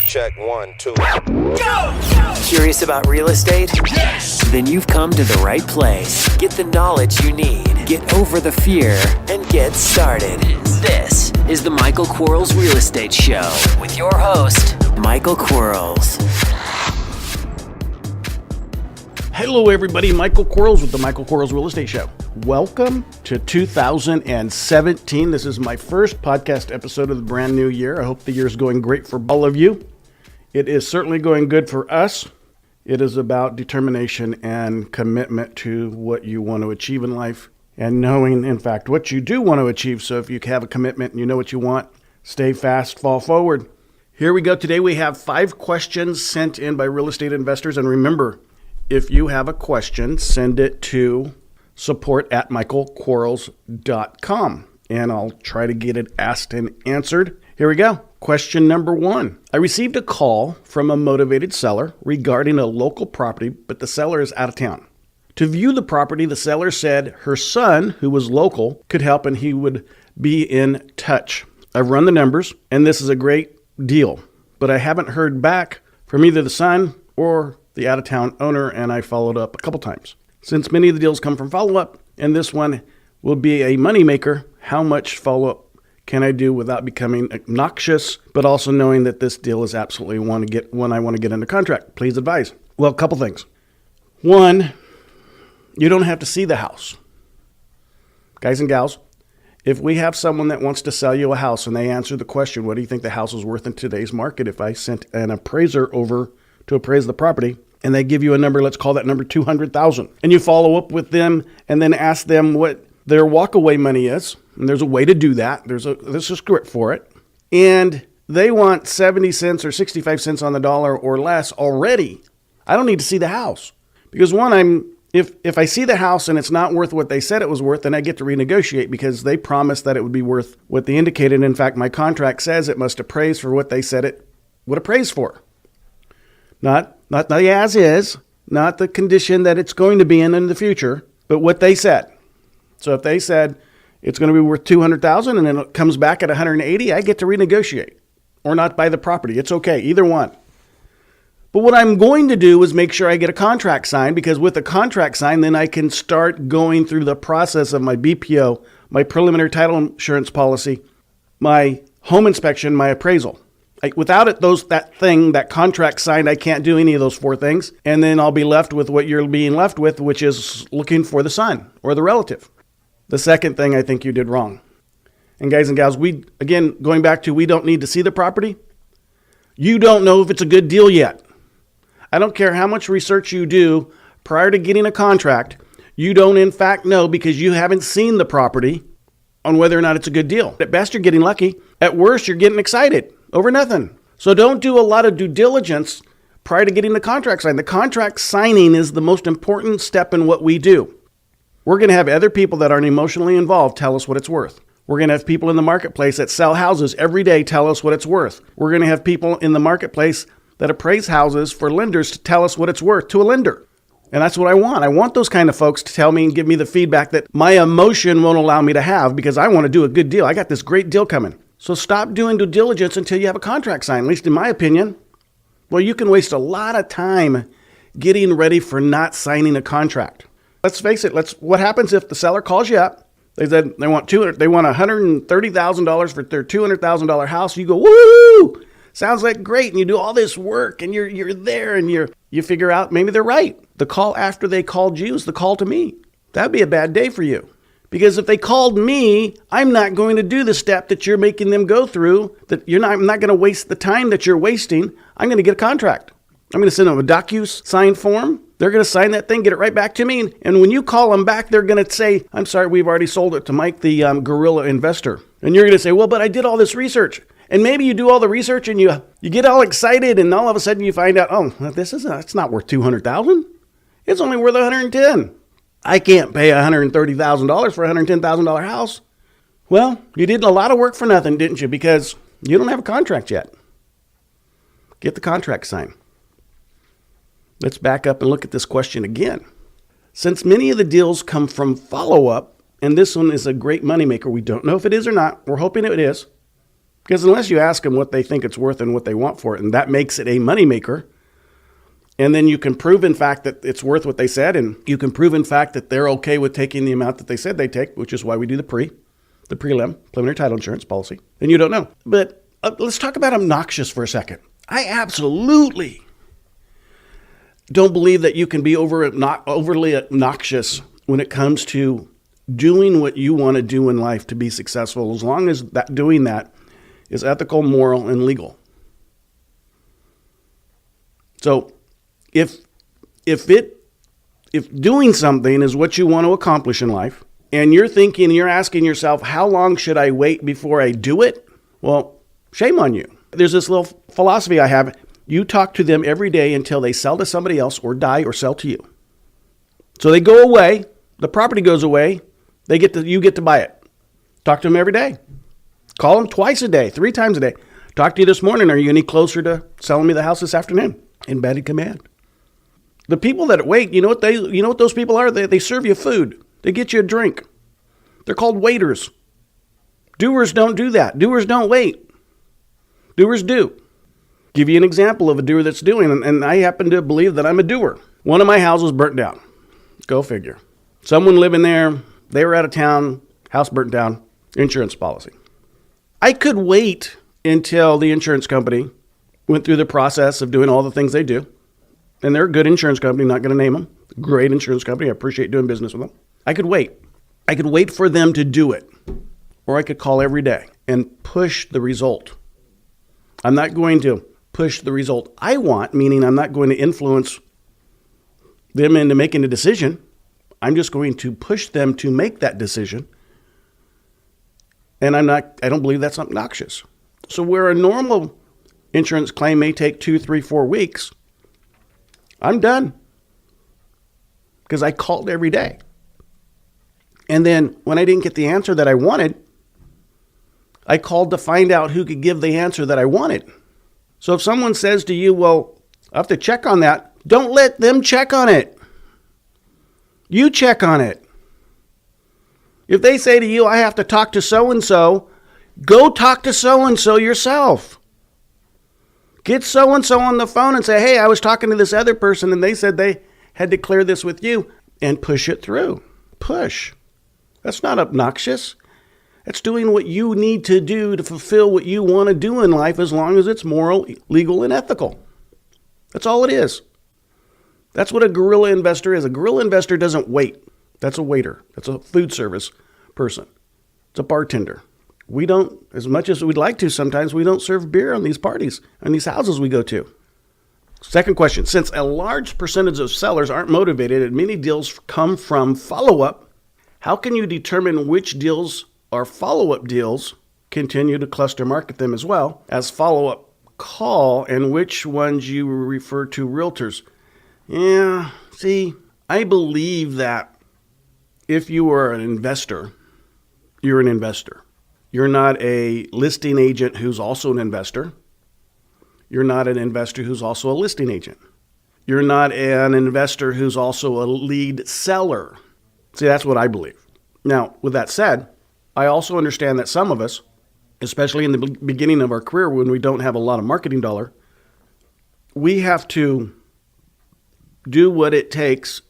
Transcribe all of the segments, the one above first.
Check 1, 2. Go! Curious about real estate? Yes! Then you've come to the right place. Get the knowledge you need. Get over the fear and get started. This is the Michael Quarles Real Estate Show with your host, Michael Quarles. Hello everybody, Michael Quarles with the Michael Quarles Real Estate Show. Welcome to 2017. This is my first podcast episode of the brand new year. I hope the year is going great for all of you. It is certainly going good for us. It is about determination and commitment to what you want to achieve in life and knowing, in fact, what you do want to achieve. So if you have a commitment and you know what you want, stay fast, fall forward. Here we go. Today we have 5 questions sent in by real estate investors. And remember, if you have a question, send it to support@michaelquarles.com and I'll try to get it asked and answered. Here we go. Question number 1. I received a call from a motivated seller regarding a local property, but the seller is out of town. To view the property, the seller said her son, who was local, could help and he would be in touch. I've run the numbers and this is a great deal, but I haven't heard back from either the son or the out-of-town owner, and I followed up a couple times. Since many of the deals come from follow-up, and this one will be a moneymaker, how much follow-up can I do without becoming obnoxious, but also knowing that this deal is absolutely one I want to get under contract? Please advise. Well, a couple things. One, you don't have to see the house. Guys and gals, if we have someone that wants to sell you a house and they answer the question, what do you think the house is worth in today's market? If I sent an appraiser over to appraise the property, and they give you a number, let's call that number $200,000. And you follow up with them and then ask them what their walkaway money is. And there's a way to do that. There's a script for it. And they want 70 cents or 65 cents on the dollar or less already. I don't need to see the house. Because one, if I see the house and it's not worth what they said it was worth, then I get to renegotiate because they promised that it would be worth what they indicated. In fact, my contract says it must appraise for what they said it would appraise for. Not the as is, not the condition that it's going to be in the future, but what they said. So if they said it's going to be worth $200,000 and then it comes back at $180,000, I get to renegotiate or not buy the property. It's okay, either one. But what I'm going to do is make sure I get a contract signed, because with a contract signed, then I can start going through the process of my BPO, my preliminary title insurance policy, my home inspection, my appraisal. Without it, that contract signed, I can't do any of those 4 things. And then I'll be left with what you're being left with, which is looking for the son or the relative. The second thing I think you did wrong. And guys and gals, going back to we don't need to see the property. You don't know if it's a good deal yet. I don't care how much research you do prior to getting a contract. You don't in fact know because you haven't seen the property on whether or not it's a good deal. At best, you're getting lucky. At worst, you're getting excited over nothing. So don't do a lot of due diligence prior to getting the contract signed. The contract signing is the most important step in what we do. We're going to have other people that aren't emotionally involved tell us what it's worth. We're going to have people in the marketplace that sell houses every day tell us what it's worth. We're going to have people in the marketplace that appraise houses for lenders to tell us what it's worth to a lender. And that's what I want. I want those kind of folks to tell me and give me the feedback that my emotion won't allow me to have, because I want to do a good deal. I got this great deal coming. So stop doing due diligence until you have a contract signed, at least in my opinion. Well, you can waste a lot of time getting ready for not signing a contract. Let's face it. What happens if the seller calls you up? They said they want $130,000 for their $200,000 house. You go, woo! Sounds like great. And you do all this work and you're there and you figure out maybe they're right. The call after they called you is the call to me. That'd be a bad day for you. Because if they called me, I'm not going to do the step that you're making them go through. I'm not going to waste the time that you're wasting. I'm going to get a contract. I'm going to send them a DocuSign form. They're going to sign that thing, get it right back to me. And when you call them back, they're going to say, I'm sorry, we've already sold it to Mike, the guerrilla investor. And you're going to say, well, but I did all this research. And maybe you do all the research and you get all excited and all of a sudden you find out, it's not worth $200,000. It's only worth $110,000. I can't pay $130,000 for a $110,000 house. Well, you did a lot of work for nothing, didn't you? Because you don't have a contract yet. Get the contract signed. Let's back up and look at this question again. Since many of the deals come from follow-up, and this one is a great moneymaker, we don't know if it is or not. We're hoping it is. Because unless you ask them what they think it's worth and what they want for it, and that makes it a moneymaker, and then you can prove in fact that it's worth what they said, and you can prove in fact that they're okay with taking the amount that they said they take, which is why we do the prelim, preliminary title insurance policy, then you don't know. But let's talk about obnoxious for a second. I absolutely don't believe that you can be overly obnoxious when it comes to doing what you want to do in life to be successful, as long as doing that is ethical, moral, and legal. So if doing something is what you want to accomplish in life, and you're asking yourself, how long should I wait before I do it? Well, shame on you. There's this little philosophy I have. You talk to them every day until they sell to somebody else or die or sell to you. So they go away, the property goes away, you get to buy it. Talk to them every day. Call them twice a day, 3 times a day. Talk to you this morning. Are you any closer to selling me the house this afternoon? In bad command. The people that wait, you know what those people are? They serve you food. They get you a drink. They're called waiters. Doers don't do that. Doers don't wait. Doers do. Give you an example of a doer that's doing, and I happen to believe that I'm a doer. One of my houses burnt down. Go figure. Someone living there, they were out of town, house burnt down, insurance policy. I could wait until the insurance company went through the process of doing all the things they do. And they're a good insurance company, not going to name them. Great insurance company. I appreciate doing business with them. I could wait. I could wait for them to do it. Or I could call every day and push the result. I'm not going to push the result I want, meaning I'm not going to influence them into making a decision. I'm just going to push them to make that decision. And I don't believe that's obnoxious. So where a normal insurance claim may take 2, 3, 4 weeks, I'm done. Because I called every day. And then when I didn't get the answer that I wanted, I called to find out who could give the answer that I wanted. So if someone says to you, well, I have to check on that, don't let them check on it. You check on it. If they say to you, I have to talk to so-and-so, go talk to so-and-so yourself. Get so-and-so on the phone and say, hey, I was talking to this other person and they said they had to clear this with you, and push it through. Push. That's not obnoxious. That's doing what you need to do to fulfill what you want to do in life, as long as it's moral, legal, and ethical. That's all it is. That's what a guerrilla investor is. A guerrilla investor doesn't wait. That's a waiter. That's a food service person. It's a bartender. We don't, as much as we'd like to sometimes, we don't serve beer on these parties, on these houses we go to. Second question. Since a large percentage of sellers aren't motivated and many deals come from follow-up, how can you determine which deals are follow-up deals, continue to cluster market them as well as follow-up call, and which ones you refer to realtors? Yeah, see, I believe that if you are an investor, you're an investor. You're not a listing agent who's also an investor. You're not an investor who's also a listing agent. You're not an investor who's also a lead seller. See, that's what I believe. Now, with that said, I also understand that some of us, especially in the beginning of our career when we don't have a lot of marketing dollar, we have to do what it takes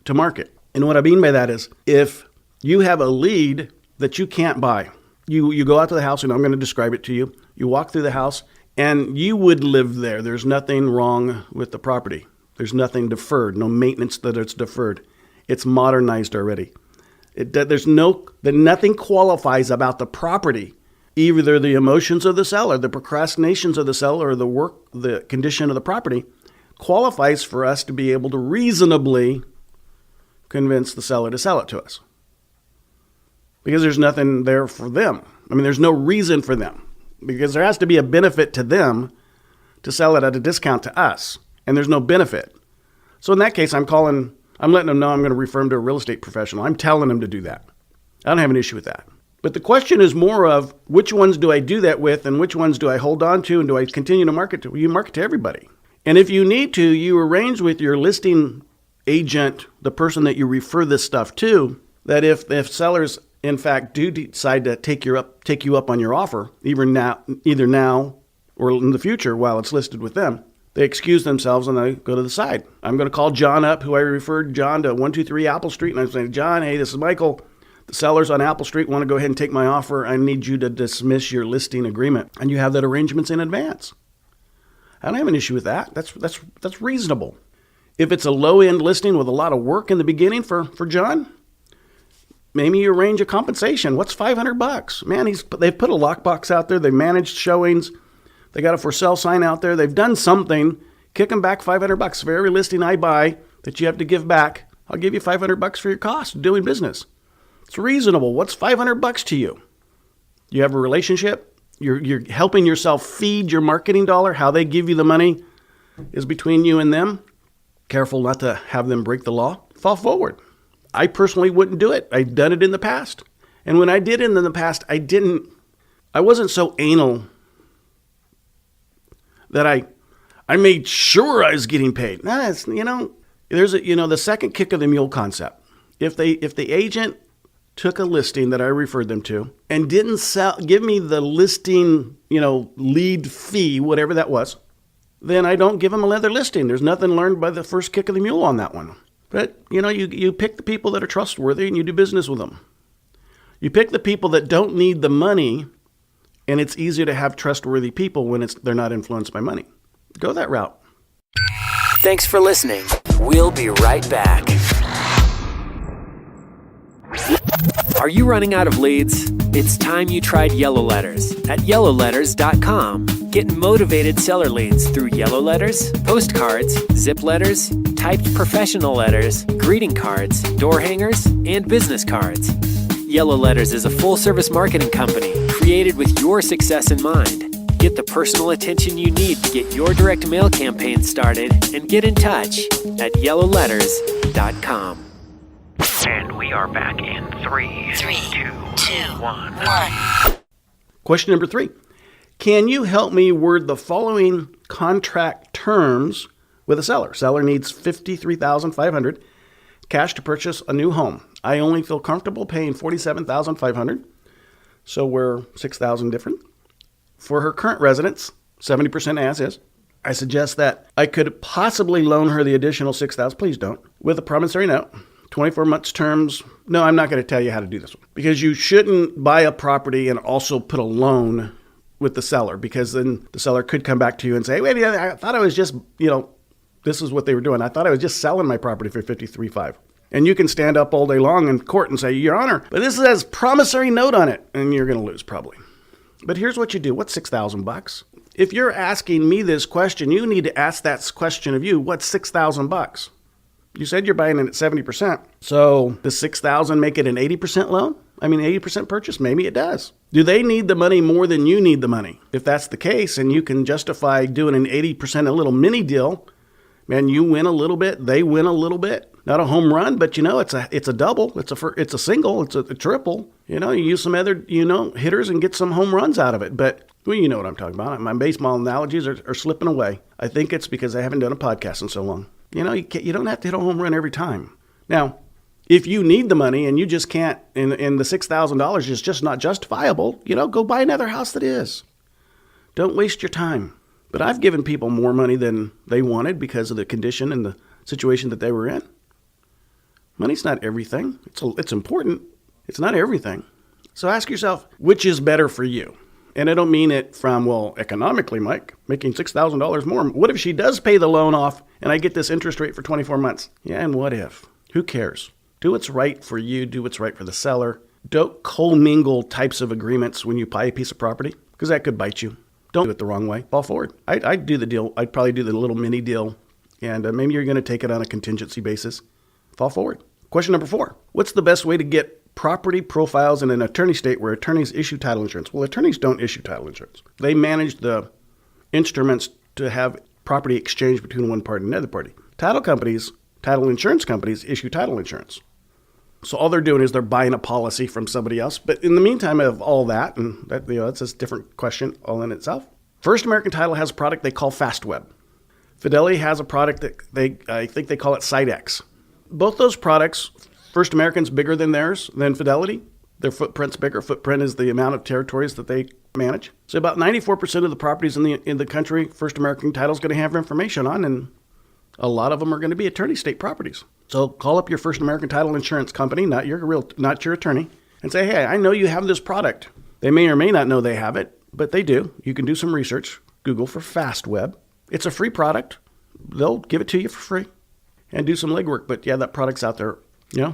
to market. And what I mean by that is, if you have a lead that you can't buy, you go out to the house, and I'm going to describe it to you. You walk through the house, and you would live there. There's nothing wrong with the property. There's nothing deferred, no maintenance that it's deferred. It's modernized already. Nothing qualifies about the property, either the emotions of the seller, the procrastinations of the seller, or the condition of the property, qualifies for us to be able to reasonably convince the seller to sell it to us. Because there's nothing there for them. I mean, there's no reason for them. Because there has to be a benefit to them to sell it at a discount to us. And there's no benefit. So in that case, I'm letting them know I'm going to refer them to a real estate professional. I'm telling them to do that. I don't have an issue with that. But the question is more of, which ones do I do that with, and which ones do I hold on to, and do I continue to market to? You market to everybody. And if you need to, you arrange with your listing agent, the person that you refer this stuff to, that if sellers in fact, do decide to take you up on your offer, either now or in the future while it's listed with them, they excuse themselves and they go to the side. I'm going to call John up, who I referred John to 123 Apple Street, and I'm saying, John, hey, this is Michael. The sellers on Apple Street want to go ahead and take my offer. I need you to dismiss your listing agreement. And you have that arrangements in advance. I don't have an issue with that. That's reasonable. If it's a low-end listing with a lot of work in the beginning for John, maybe you arrange a compensation. What's $500? Man, they've put a lockbox out there. They managed showings. They got a for sale sign out there. They've done something. Kick them back $500 for every listing I buy that you have to give back. I'll give you $500 for your cost of doing business. It's reasonable. What's $500 to you? You have a relationship. You're helping yourself feed your marketing dollar. How they give you the money is between you and them. Careful not to have them break the law. Fall forward. I personally wouldn't do it. I've done it in the past. And when I did it in the past, I wasn't so anal that I made sure I was getting paid. There's the second kick of the mule concept. If the agent took a listing that I referred them to and didn't give me the listing, lead fee, whatever that was, then I don't give them another listing. There's nothing learned by the first kick of the mule on that one. But, you pick the people that are trustworthy and you do business with them. You pick the people that don't need the money, and it's easier to have trustworthy people when they're not influenced by money. Go that route. Thanks for listening. We'll be right back. Are you running out of leads? It's time you tried Yellow Letters at yellowletters.com. Get motivated seller leads through yellow letters, postcards, zip letters, typed professional letters, greeting cards, door hangers, and business cards. Yellow Letters is a full-service marketing company created with your success in mind. Get the personal attention you need to get your direct mail campaign started and get in touch at yellowletters.com. And we are back in 3, 2, 1. Question number 3. Can you help me word the following contract terms with a seller? Seller needs $53,500 cash to purchase a new home. I only feel comfortable paying $47,500, so we're $6,000 different. For her current residence, 70% as is. I suggest that I could possibly loan her the additional $6,000. Please don't. With a promissory note. 24 months terms. No, I'm not going to tell you how to do this one. Because you shouldn't buy a property and also put a loan with the seller, because then the seller could come back to you and say, wait, I thought I was just, this is what they were doing. I thought I was just selling my property for $53,500. And you can stand up all day long in court and say, Your Honor, but this has promissory note on it. And you're going to lose probably. But here's what you do. What's $6,000? If you're asking me this question, you need to ask that question of you. What's $6,000? You said you're buying it at 70%. So does $6,000 make it an 80% loan? 80% purchase? Maybe it does. Do they need the money more than you need the money? If that's the case, and you can justify doing an 80% a little mini deal, man, you win a little bit, they win a little bit. Not a home run, but it's a double, it's a single, it's a triple. You use some other hitters and get some home runs out of it. But you know what I'm talking about. My baseball analogies are slipping away. I think it's because I haven't done a podcast in so long. You don't have to hit a home run every time. Now, if you need the money and you just can't, and the $6,000 is just not justifiable, go buy another house that is. Don't waste your time. But I've given people more money than they wanted because of the condition and the situation that they were in. Money's not everything. It's important. It's not everything. So ask yourself, which is better for you? And I don't mean it from, economically, Mike, making $6,000 more. What if she does pay the loan off and I get this interest rate for 24 months? Yeah, and what if? Who cares? Do what's right for you. Do what's right for the seller. Don't commingle types of agreements when you buy a piece of property, because that could bite you. Don't do it the wrong way. Fall forward. I'd do the deal. I'd probably do the little mini deal, and maybe you're going to take it on a contingency basis. Fall forward. Question number 4. What's the best way to get property profiles in an attorney state where attorneys issue title insurance? Well, attorneys don't issue title insurance. They manage the instruments to have property exchanged between one party and another party. Title insurance companies issue title insurance. So all they're doing is they're buying a policy from somebody else. But in the meantime of all that, and that's a different question all in itself. First American Title has a product they call FastWeb. Fidelity has a product that I think they call it SiteX. Both those products, First American's bigger than theirs, than Fidelity, Their footprint's bigger. Footprint is the amount of territories that they manage. So about 94% of the properties in the country, First American Title is going to have information on, and a lot of them are going to be attorney state properties. So call up your First American Title insurance company, not your attorney, and say, hey, I know you have this product. They may or may not know they have it, but they do. You can do some research. Google for FastWeb. It's a free product. They'll give it to you for free and do some legwork. But yeah, that product's out there.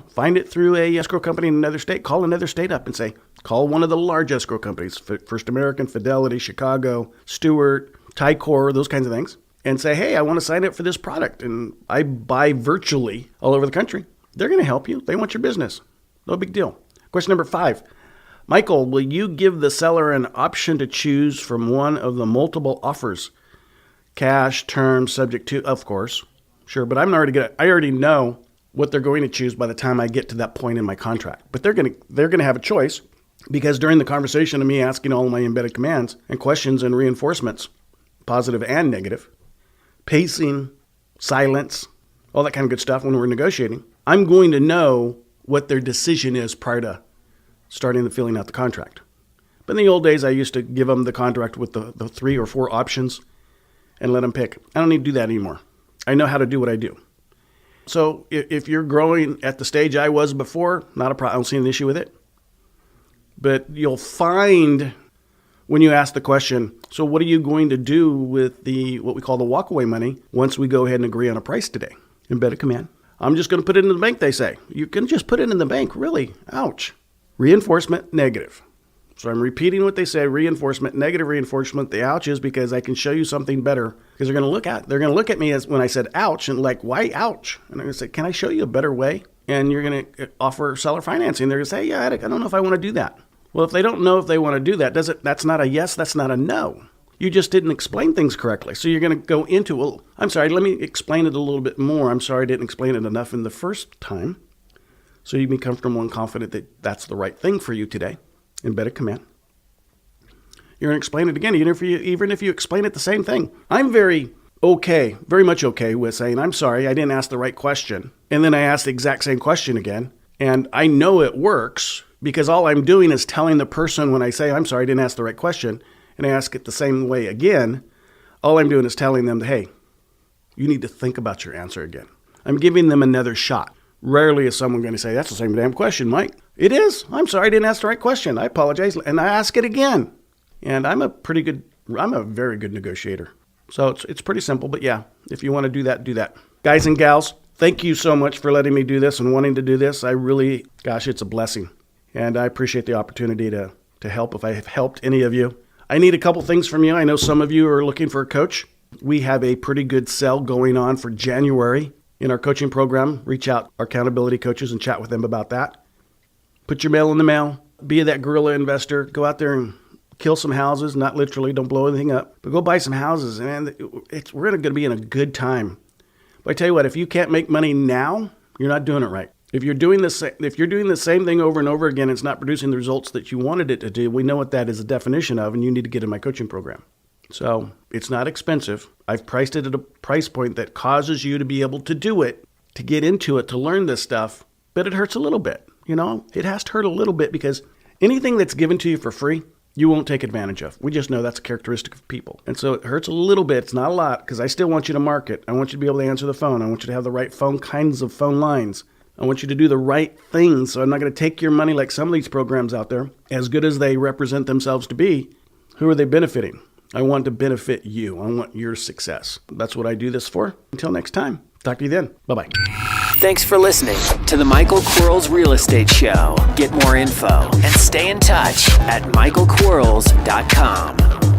Find it through a escrow company in another state. Call another state up and say, call one of the large escrow companies, First American, Fidelity, Chicago, Stewart, Ticor, those kinds of things, and say, hey, I want to sign up for this product. And I buy virtually all over the country. They're going to help you. They want your business. No big deal. Question number 5. Michael, will you give the seller an option to choose from one of the multiple offers? Cash, term, subject to, of course. Sure, but I already know what they're going to choose by the time I get to that point in my contract. But they're going to have a choice, because during the conversation of me asking all of my embedded commands and questions and reinforcements, positive and negative, pacing, silence, all that kind of good stuff when we're negotiating, I'm going to know what their decision is prior to starting to filling out the contract. But in the old days, I used to give them the contract with the 3 or 4 options and let them pick. I don't need to do that anymore. I know how to do what I do. So if you're growing at the stage I was before, not a problem. I don't see an issue with it. But you'll find when you ask the question, so what are you going to do with what we call the walkaway money once we go ahead and agree on a price today? Embedded command. I'm just going to put it in the bank, they say. You can just put it in the bank, really. Ouch. Reinforcement, negative. So I'm repeating what they say, reinforcement, negative reinforcement. The ouch is because I can show you something better, because they're going to look at me as when I said ouch and like, why ouch? And I'm going to say, can I show you a better way? And you're going to offer seller financing. They're going to say, yeah, I don't know if I want to do that. Well, if they don't know if they want to do that, that's not a yes, that's not a no. You just didn't explain things correctly. So you're going to go into, well, I'm sorry, let me explain it a little bit more. I'm sorry I didn't explain it enough in the first time. So you can be comfortable and confident that that's the right thing for you today. Embedded command. You're going to explain it again, even if you explain it the same thing. I'm very much okay with saying, I'm sorry, I didn't ask the right question. And then I ask the exact same question again. And I know it works because all I'm doing is telling the person when I say, I'm sorry, I didn't ask the right question, and I ask it the same way again, all I'm doing is telling them, hey, you need to think about your answer again. I'm giving them another shot. Rarely is someone going to say, that's the same damn question, Mike. It is. I'm sorry I didn't ask the right question. I apologize. And I ask it again. And I'm a very good negotiator. So it's pretty simple. But yeah, if you want to do that, do that. Guys and gals, thank you so much for letting me do this and wanting to do this. I really, it's a blessing. And I appreciate the opportunity to help if I have helped any of you. I need a couple things from you. I know some of you are looking for a coach. We have a pretty good sell going on for January in our coaching program. Reach out our accountability coaches and chat with them about that. Put your mail in the mail. Be that guerrilla investor. Go out there and kill some houses. Not literally. Don't blow anything up. But go buy some houses. And we're going to be in a good time. But I tell you what, if you can't make money now, you're not doing it right. If you're doing the same thing over and over again, it's not producing the results that you wanted it to do. We know what that is a definition of, and you need to get in my coaching program. So it's not expensive. I've priced it at a price point that causes you to be able to do it, to get into it, to learn this stuff. But it hurts a little bit. It has to hurt a little bit because anything that's given to you for free, you won't take advantage of. We just know that's a characteristic of people. And so it hurts a little bit. It's not a lot because I still want you to market. I want you to be able to answer the phone. I want you to have the right kinds of phone lines. I want you to do the right things. So I'm not going to take your money like some of these programs out there. As good as they represent themselves to be, who are they benefiting? I want to benefit you. I want your success. That's what I do this for. Until next time, talk to you then. Bye-bye. Thanks for listening to the Michael Quarles Real Estate Show. Get more info and stay in touch at michaelquarles.com.